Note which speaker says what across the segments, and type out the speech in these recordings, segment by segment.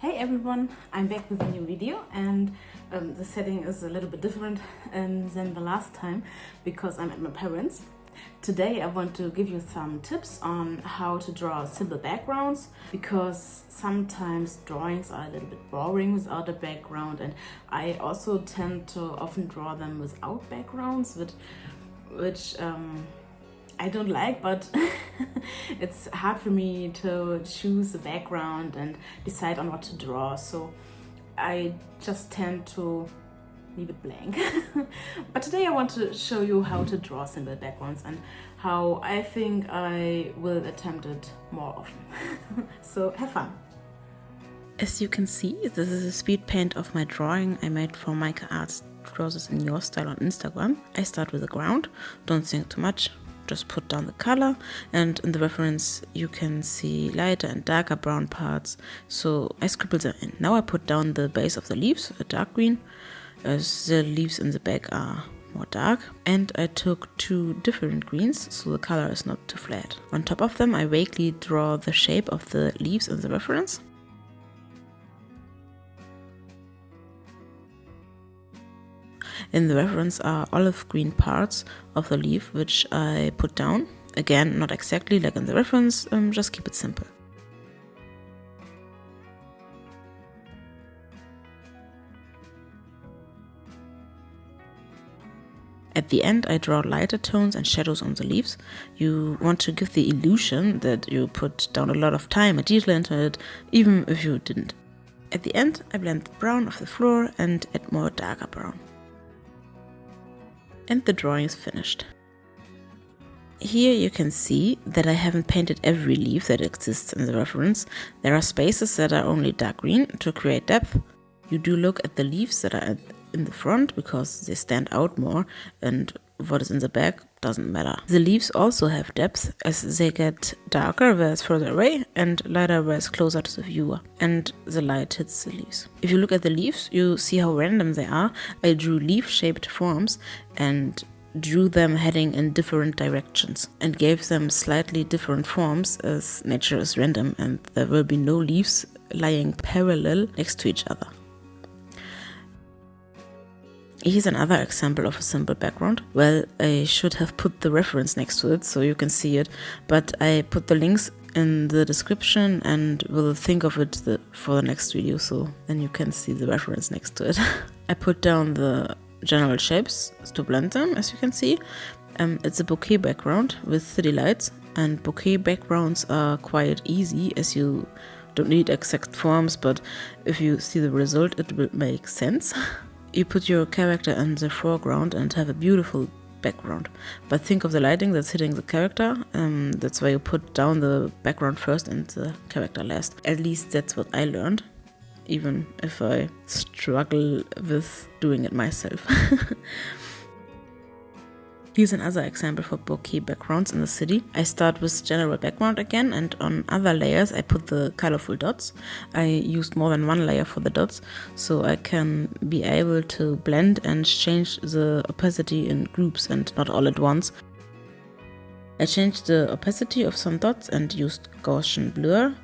Speaker 1: Hey everyone, I'm back with a new video and the setting is a little bit different than the last time because I'm at my parents'. Today I want to give you some tips on how to draw simple backgrounds because sometimes drawings are a little bit boring without a background, and I also tend to often draw them without backgrounds, which I don't like, but it's hard for me to choose a background and decide on what to draw, so I just tend to leave it blank. But today I want to show you how to draw simple backgrounds and how I think I will attempt it more often. So have fun. As you can see, this is a speed paint of my drawing I made for Micah Arts Draws This in Your Style on Instagram. I start with the ground, don't think too much, just put down the color, and in the reference you can see lighter and darker brown parts, so I scribbled them in. Now I put down the base of the leaves, a dark green, as the leaves in the back are more dark, and I took two different greens so the color is not too flat. On top of them I vaguely draw the shape of the leaves in the reference. In the reference are olive green parts of the leaf, which I put down. Again, not exactly like in the reference, just keep it simple. At the end I draw lighter tones and shadows on the leaves. You want to give the illusion that you put down a lot of time and detail into it, even if you didn't. At the end I blend the brown of the floor and add more darker brown. And the drawing is finished. Here you can see that I haven't painted every leaf that exists in the reference. There are spaces that are only dark green to create depth. You do look at the leaves that are in the front because they stand out more, and what is in the back doesn't matter. The leaves also have depth as they get darker where it's further away and lighter where it's closer to the viewer, and the light hits the leaves. If you look at the leaves, you see how random they are. I drew leaf-shaped forms and drew them heading in different directions and gave them slightly different forms as nature is random and there will be no leaves lying parallel next to each other. Here's another example of a simple background. Well, I should have put the reference next to it so you can see it, but I put the links in the description and will think of it for the next video, so then you can see the reference next to it. I put down the general shapes to blend them, as you can see. It's a bouquet background with city lights, and bouquet backgrounds are quite easy as you don't need exact forms, but if you see the result it will make sense. You put your character in the foreground and have a beautiful background. But think of the lighting that's hitting the character. That's why you put down the background first and the character last. At least that's what I learned, even if I struggle with doing it myself. Here's another example for bouquet backgrounds in the city. I start with general background again, and on other layers I put the colorful dots. I used more than one layer for the dots, so I can be able to blend and change the opacity in groups and not all at once. I changed the opacity of some dots and used Gaussian blur,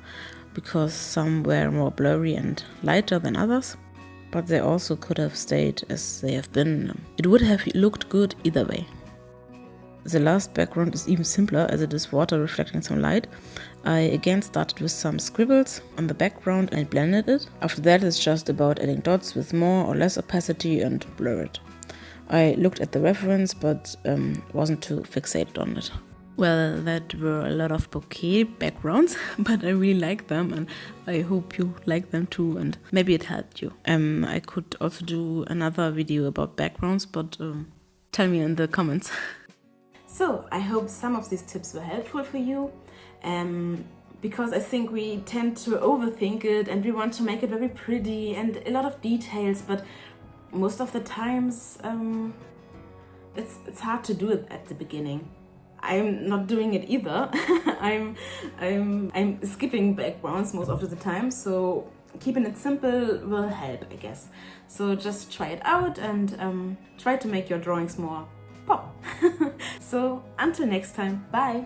Speaker 1: because some were more blurry and lighter than others, but they also could have stayed as they have been. It would have looked good either way. The last background is even simpler as it is water reflecting some light. I again started with some scribbles on the background and blended it. After that it's just about adding dots with more or less opacity and blur it. I looked at the reference but wasn't too fixated on it. Well, that were a lot of bouquet backgrounds, but I really like them and I hope you like them too, and maybe it helped you. I could also do another video about backgrounds, but tell me in the comments. So I hope some of these tips were helpful for you, because I think we tend to overthink it and we want to make it very pretty and a lot of details, but most of the times it's hard to do it at the beginning. I'm not doing it either. I'm skipping backgrounds most of the time, so keeping it simple will help, I guess. So just try it out and try to make your drawings more pop. So until next time, bye!